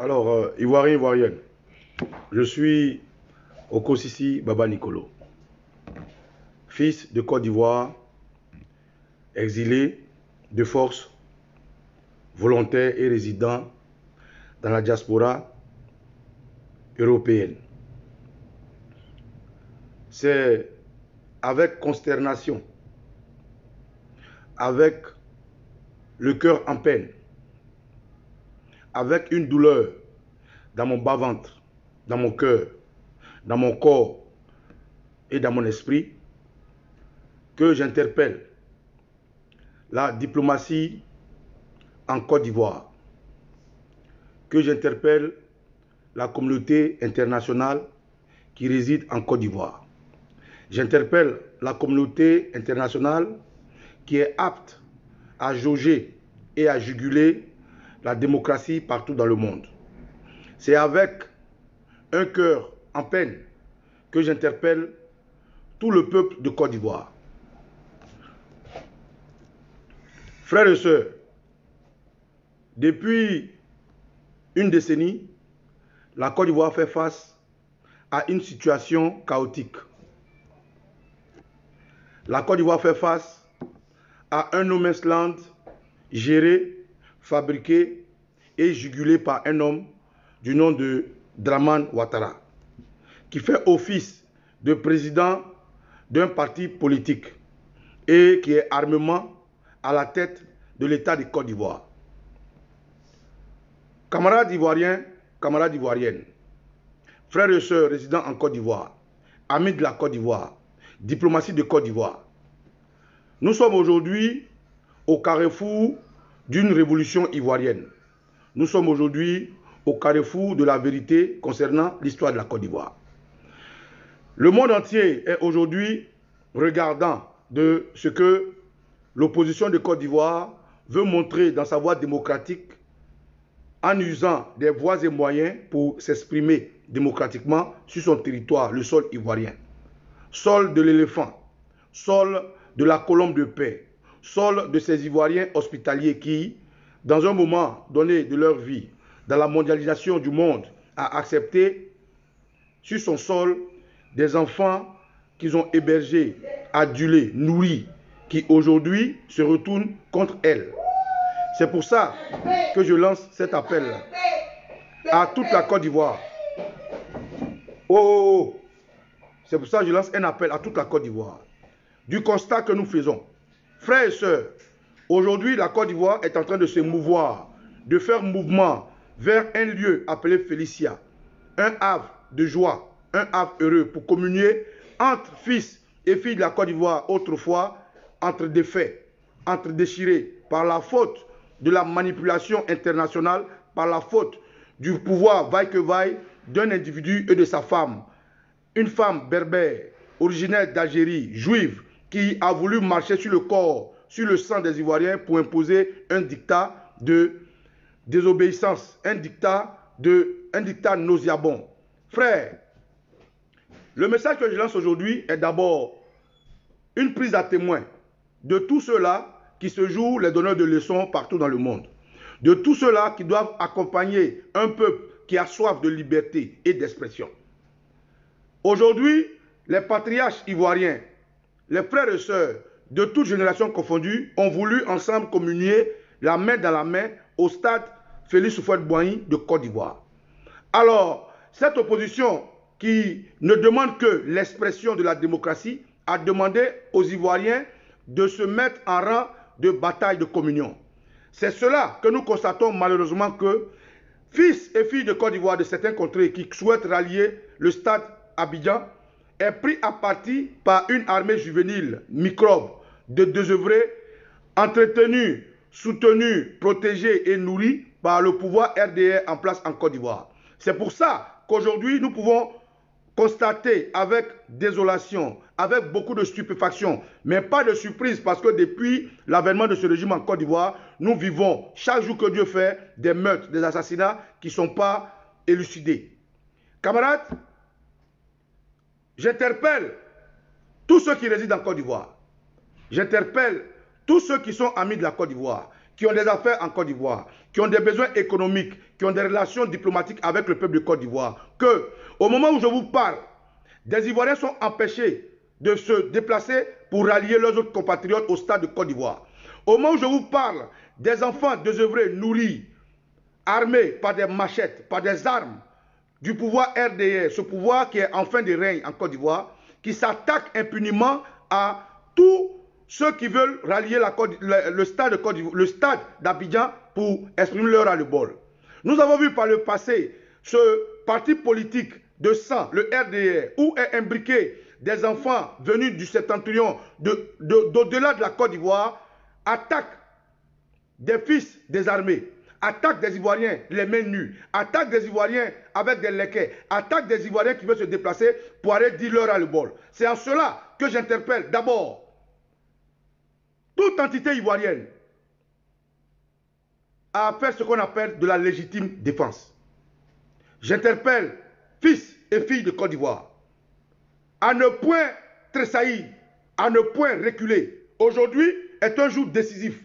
Alors, Ivoirien, Ivoirienne, je suis Okosisi Baba Nicolo, fils de Côte d'Ivoire, exilé de force, volontaire et résident dans la diaspora européenne. C'est avec consternation, avec le cœur en peine, avec une douleur dans mon bas-ventre, dans mon cœur, dans mon corps et dans mon esprit, que j'interpelle la diplomatie en Côte d'Ivoire, que j'interpelle la communauté internationale qui réside en Côte d'Ivoire. J'interpelle la communauté internationale qui est apte à jauger et à juguler la démocratie partout dans le monde. C'est avec un cœur en peine que j'interpelle tout le peuple de Côte d'Ivoire. Frères et sœurs, depuis une décennie, la Côte d'Ivoire fait face à une situation chaotique. La Côte d'Ivoire fait face à un no man's land géré, fabriqué et jugulé par un homme du nom de Dramane Ouattara, qui fait office de président d'un parti politique et qui est armement à la tête de l'État de Côte d'Ivoire. Camarades ivoiriens, camarades ivoiriennes, frères et sœurs résidant en Côte d'Ivoire, amis de la Côte d'Ivoire, diplomatie de Côte d'Ivoire, nous sommes aujourd'hui au carrefour d'une révolution ivoirienne. Nous sommes aujourd'hui au carrefour de la vérité concernant l'histoire de la Côte d'Ivoire. Le monde entier est aujourd'hui regardant de ce que l'opposition de Côte d'Ivoire veut montrer dans sa voie démocratique en usant des voies et moyens pour s'exprimer démocratiquement sur son territoire, le sol ivoirien. Sol de l'éléphant, sol de la colombe de paix, sol de ces Ivoiriens hospitaliers qui, dans un moment donné de leur vie, dans la mondialisation du monde, a accepté sur son sol des enfants qu'ils ont hébergés, adulés, nourris, qui aujourd'hui se retournent contre elles. C'est pour ça que je lance cet appel à toute la Côte d'Ivoire. C'est pour ça que je lance un appel à toute la Côte d'Ivoire. Du constat que nous faisons, frères et sœurs, aujourd'hui la Côte d'Ivoire est en train de se mouvoir, de faire mouvement vers un lieu appelé Félicia, un havre de joie, un havre heureux pour communier entre fils et filles de la Côte d'Ivoire autrefois, entre défaits, entre déchirés, par la faute de la manipulation internationale, par la faute du pouvoir vaille que vaille d'un individu et de sa femme. Une femme berbère, originaire d'Algérie, juive, qui a voulu marcher sur le corps, sur le sang des Ivoiriens pour imposer un dictat de désobéissance, un dictat nauséabond. Frères, le message que je lance aujourd'hui est d'abord une prise à témoin de tous ceux-là qui se jouent les donneurs de leçons partout dans le monde, de tous ceux-là qui doivent accompagner un peuple qui a soif de liberté et d'expression. Aujourd'hui, les patriarches ivoiriens, les frères et sœurs de toutes générations confondues ont voulu ensemble communier la main dans la main au stade Félix Houphouët-Boigny de Côte d'Ivoire. Alors, cette opposition qui ne demande que l'expression de la démocratie a demandé aux Ivoiriens de se mettre en rang de bataille de communion. C'est cela que nous constatons malheureusement que fils et filles de Côte d'Ivoire de certains contrées qui souhaitent rallier le stade Abidjan est pris à partie par une armée juvénile, microbe, de désœuvrés, entretenus, soutenus, protégés et nourris par le pouvoir RDR en place en Côte d'Ivoire. C'est pour ça qu'aujourd'hui, nous pouvons constater avec désolation, avec beaucoup de stupéfaction, mais pas de surprise parce que depuis l'avènement de ce régime en Côte d'Ivoire, nous vivons chaque jour que Dieu fait des meurtres, des assassinats qui ne sont pas élucidés. Camarades, j'interpelle tous ceux qui résident en Côte d'Ivoire. J'interpelle tous ceux qui sont amis de la Côte d'Ivoire, qui ont des affaires en Côte d'Ivoire, qui ont des besoins économiques, qui ont des relations diplomatiques avec le peuple de Côte d'Ivoire, que au moment où je vous parle, des Ivoiriens sont empêchés de se déplacer pour rallier leurs autres compatriotes au stade de Côte d'Ivoire. Au moment où je vous parle, des enfants désœuvrés, nourris, armés par des machettes, par des armes du pouvoir RDR, ce pouvoir qui est en fin de règne en Côte d'Ivoire, qui s'attaque impunément à tous ceux qui veulent rallier le stade d'Abidjan pour exprimer leur ras-le-bol. Nous avons vu par le passé ce parti politique de sang, le RDR, où est imbriqué des enfants venus du septentrion d'au-delà de la Côte d'Ivoire, attaque des fils des armées, attaque des Ivoiriens les mains nues, attaque des Ivoiriens avec des léquets, attaque des Ivoiriens qui veulent se déplacer pour aller dire leur ras-le-bol. C'est en cela que j'interpelle d'abord toute entité ivoirienne à faire ce qu'on appelle de la légitime défense. J'interpelle fils et filles de Côte d'Ivoire à ne point tressaillir, à ne point reculer. Aujourd'hui est un jour décisif.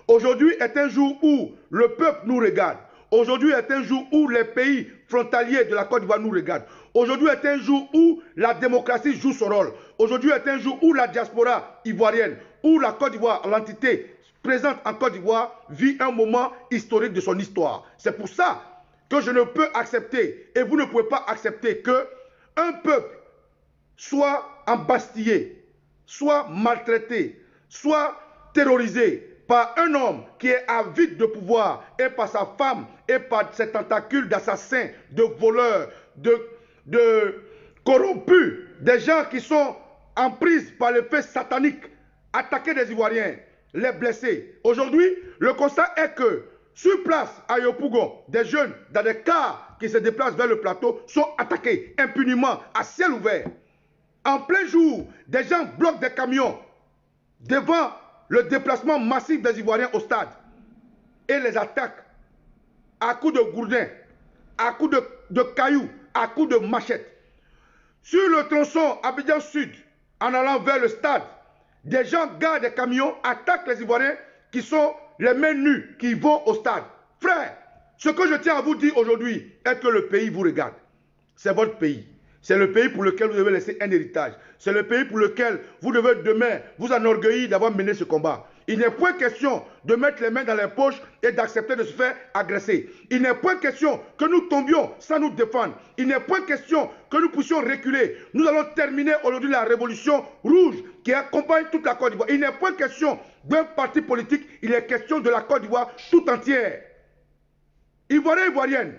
Aujourd'hui est un jour où le peuple nous regarde. Aujourd'hui est un jour où les pays frontaliers de la Côte d'Ivoire nous regardent. Aujourd'hui est un jour où la démocratie joue son rôle. Aujourd'hui est un jour où la diaspora ivoirienne, où la Côte d'Ivoire, l'entité présente en Côte d'Ivoire, vit un moment historique de son histoire. C'est pour ça que je ne peux accepter, et vous ne pouvez pas accepter, qu'un peuple soit embastillé, soit maltraité, soit terrorisé par un homme qui est avide de pouvoir, et par sa femme, et par ses tentacules d'assassins, de voleurs, de corrompus, des gens qui sont en prise par le fait satanique, attaquer des Ivoiriens, les blesser. Aujourd'hui, le constat est que sur place à Yopougon, des jeunes dans des cars qui se déplacent vers le plateau sont attaqués impunément à ciel ouvert. En plein jour, des gens bloquent des camions devant le déplacement massif des Ivoiriens au stade et les attaquent à coups de gourdins, à coups de cailloux, à coups de machettes. Sur le tronçon Abidjan Sud, en allant vers le stade, des gens gardent des camions, attaquent les Ivoiriens qui sont les mains nues, qui vont au stade. Frère, ce que je tiens à vous dire aujourd'hui est que le pays vous regarde. C'est votre pays. C'est le pays pour lequel vous devez laisser un héritage. C'est le pays pour lequel vous devez demain vous enorgueillir d'avoir mené ce combat. Il n'est point question de mettre les mains dans les poches et d'accepter de se faire agresser. Il n'est point question que nous tombions sans nous défendre. Il n'est point question que nous puissions reculer. Nous allons terminer aujourd'hui la révolution rouge qui accompagne toute la Côte d'Ivoire. Il n'est point question d'un parti politique, il est question de la Côte d'Ivoire tout entière. Ivoiriens et Ivoiriennes,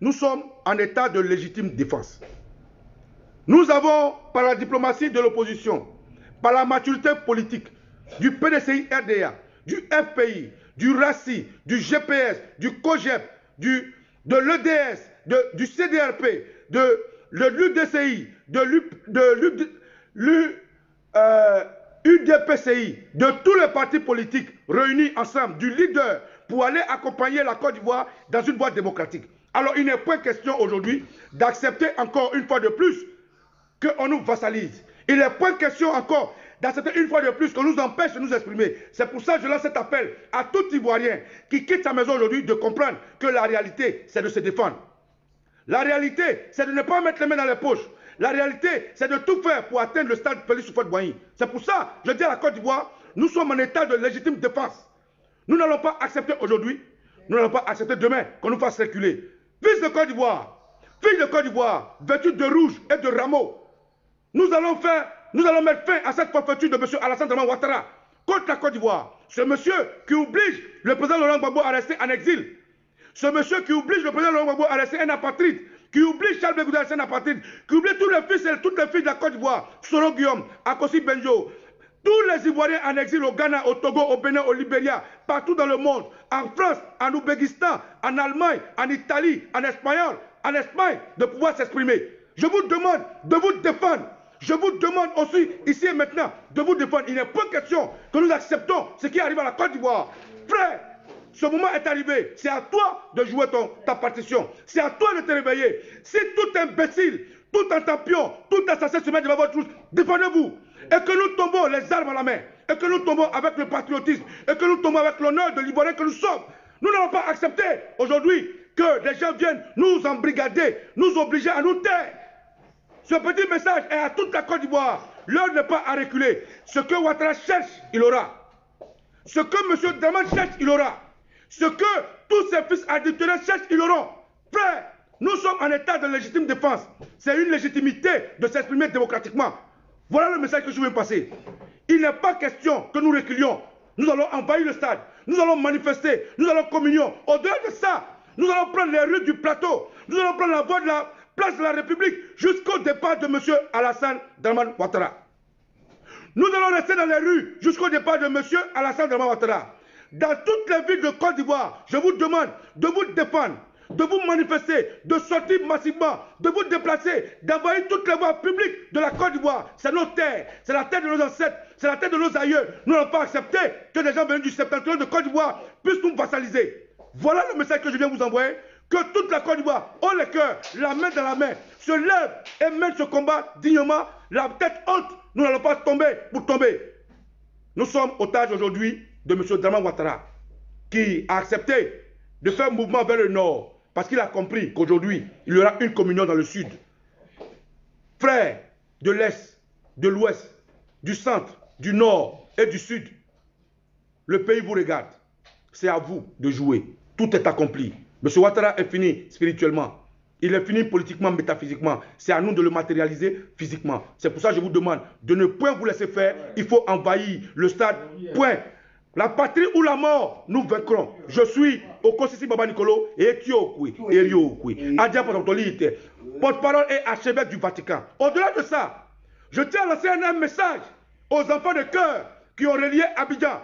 nous sommes en état de légitime défense. Nous avons, par la diplomatie de l'opposition, par la maturité politique, du PDCI RDA, du FPI, du RACI, du GPS, du COGEP, de l'EDS, du CDRP, de l'UDCI, de l'UDPCI, de tous les partis politiques réunis ensemble, du leader, pour aller accompagner la Côte d'Ivoire dans une voie démocratique. Alors il n'est point question aujourd'hui d'accepter encore une fois de plus qu'on nous vassalise. Il n'est point question encore d'accepter une fois de plus qu'on nous empêche de nous exprimer. C'est pour ça que je lance cet appel à tout Ivoirien qui quitte sa maison aujourd'hui de comprendre que la réalité, c'est de se défendre. La réalité, c'est de ne pas mettre les mains dans les poches. La réalité, c'est de tout faire pour atteindre le stade Félix Houphouët-Boigny. C'est pour ça que je dis à la Côte d'Ivoire, nous sommes en état de légitime défense. Nous n'allons pas accepter aujourd'hui, nous n'allons pas accepter demain qu'on nous fasse reculer. Fils de Côte d'Ivoire, fille de Côte d'Ivoire, vêtus de rouge et de rameaux, nous allons mettre fin à cette forfaiture de M. Alassane Dramane Ouattara contre la Côte d'Ivoire. Ce monsieur qui oblige le président Laurent Gbagbo à rester en exil. Ce monsieur qui oblige le président Laurent Gbagbo à rester un apatride. Qui oblige Charles Blé Goudé à rester un apatride. Qui oblige tous les fils et toutes les filles de la Côte d'Ivoire. Soro Guillaume, Akossi Benjo. Tous les Ivoiriens en exil au Ghana, au Togo, au Bénin, au Libéria, partout dans le monde. En France, en Ouzbékistan, en Allemagne, en Italie, en Espagne, de pouvoir s'exprimer. Je vous demande de vous défendre. Je vous demande aussi, ici et maintenant, de vous défendre. Il n'est pas question que nous acceptons ce qui arrive à la Côte d'Ivoire. Frère, ce moment est arrivé. C'est à toi de jouer ta partition. C'est à toi de te réveiller. Si tout imbécile, tout entapion, tout assassin se met devant votre trousse, défendez-vous. Et que nous tombons les armes à la main. et que nous tombons avec le patriotisme, et que nous tombons avec l'honneur de l'Ivoirien que nous sommes. Nous n'allons pas accepter aujourd'hui que des gens viennent nous embrigader, nous obliger à nous taire. Ce petit message est à toute la Côte d'Ivoire. L'heure n'est pas à reculer. Ce que Ouattara cherche, il aura. Ce que M. Dramane cherche, il aura. Ce que tous ses fils addicteurs cherchent, ils l'auront. Frère, nous sommes en état de légitime défense. C'est une légitimité de s'exprimer démocratiquement. Voilà le message que je veux passer. Il n'est pas question que nous reculions. Nous allons envahir le stade. Nous allons manifester. Nous allons communion. Au-delà de ça, nous allons prendre les rues du plateau. Nous allons prendre la voie de la place de la République jusqu'au départ de M. Alassane Dramane Ouattara. Nous allons rester dans les rues jusqu'au départ de M. Alassane Dramane Ouattara. Dans toutes les villes de Côte d'Ivoire, je vous demande de vous défendre, de vous manifester, de sortir massivement, de vous déplacer, d'envahir toutes les voies publiques de la Côte d'Ivoire. C'est nos terres, c'est la terre de nos ancêtres, c'est la terre de nos aïeux. Nous n'allons pas accepter que des gens venus du septentrion de Côte d'Ivoire puissent nous vassaliser. Voilà le message que je viens vous envoyer. Que toute la Côte d'Ivoire, haut le cœur, la main dans la main, se lève et mène ce combat dignement, la tête haute. Nous n'allons pas tomber pour tomber. Nous sommes otages aujourd'hui de M. Dramane Ouattara, qui a accepté de faire un mouvement vers le nord, parce qu'il a compris qu'aujourd'hui, il y aura une communion dans le sud. Frères de l'Est, de l'Ouest, du centre, du nord et du sud, le pays vous regarde. C'est à vous de jouer. Tout est accompli. M. Ouattara est fini spirituellement. Il est fini politiquement, métaphysiquement. C'est à nous de le matérialiser physiquement. C'est pour ça que je vous demande de ne point vous laisser faire. Il faut envahir le stade. Point. La patrie ou la mort, nous vaincrons. Je suis au Kosisi Baba Nicolo et Etiokwi, Eriokwi, Adia Potentolite, porte-parole et archevêque du Vatican. Au-delà de ça, je tiens à lancer un message aux enfants de cœur qui ont relié Abidjan.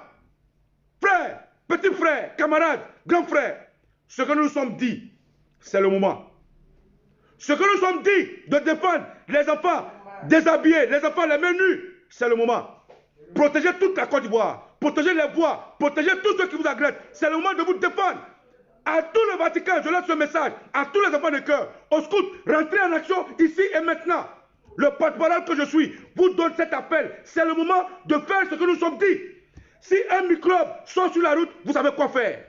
Frères, petits frères, camarades, grands frères, ce que nous nous sommes dit, c'est le moment. Ce que nous nous sommes dit de défendre les enfants déshabillés, les enfants les mains nues, c'est le moment. Protégez toute la Côte d'Ivoire. Protégez les voix, protégez tous ceux qui vous agressent. C'est le moment de vous défendre. À tout le Vatican, je lance ce message. À tous les enfants de cœur, au scout, rentrez en action ici et maintenant. Le porte-parole que je suis vous donne cet appel. C'est le moment de faire ce que nous sommes dit. Si un microbe sort sur la route, vous savez quoi faire.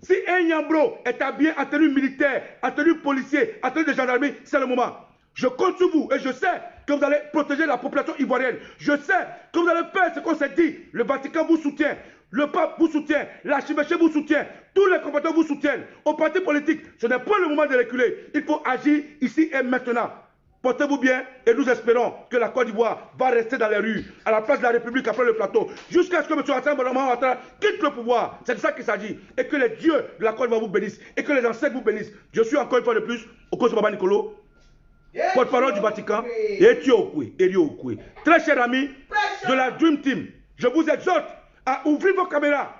Si un Yambro est habillé en tenue militaire, en tenue policier, en tenue de gendarmerie, c'est le moment. Je compte sur vous et je sais que vous allez protéger la population ivoirienne. Je sais que vous allez faire ce qu'on s'est dit. Le Vatican vous soutient, le pape vous soutient, l'archevêché vous soutient, tous les combattants vous soutiennent. Aux partis politiques, ce n'est pas le moment de reculer. Il faut agir ici et maintenant. Portez-vous bien et nous espérons que la Côte d'Ivoire va rester dans les rues, à la place de la République après le plateau, jusqu'à ce que M. Alassane Dramane Ouattara quitte le pouvoir. C'est de ça qu'il s'agit. Et que les dieux de la Côte d'Ivoire vous bénissent et que les ancêtres vous bénissent. Je suis encore une fois de plus au Kosisi Baba Nicolo, porte-parole du Vatican, et Etiokwi, Eriokwi. Très chers amis de la Dream Team, je vous exhorte à ouvrir vos caméras.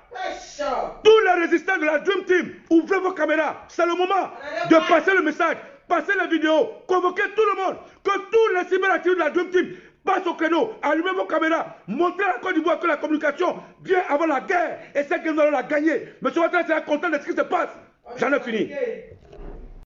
Tous les résistants de la Dream Team, ouvrez vos caméras. C'est le moment de passer le message, passer les vidéos, convoquer tout le monde, que tous les cyberactifs de la Dream Team passent au créneau, allumez vos caméras, montrez à la Côte d'Ivoire que la communication vient avant la guerre et c'est que nous allons la gagner. M. Ouattara sera content de ce qui se passe. J'en ai fini.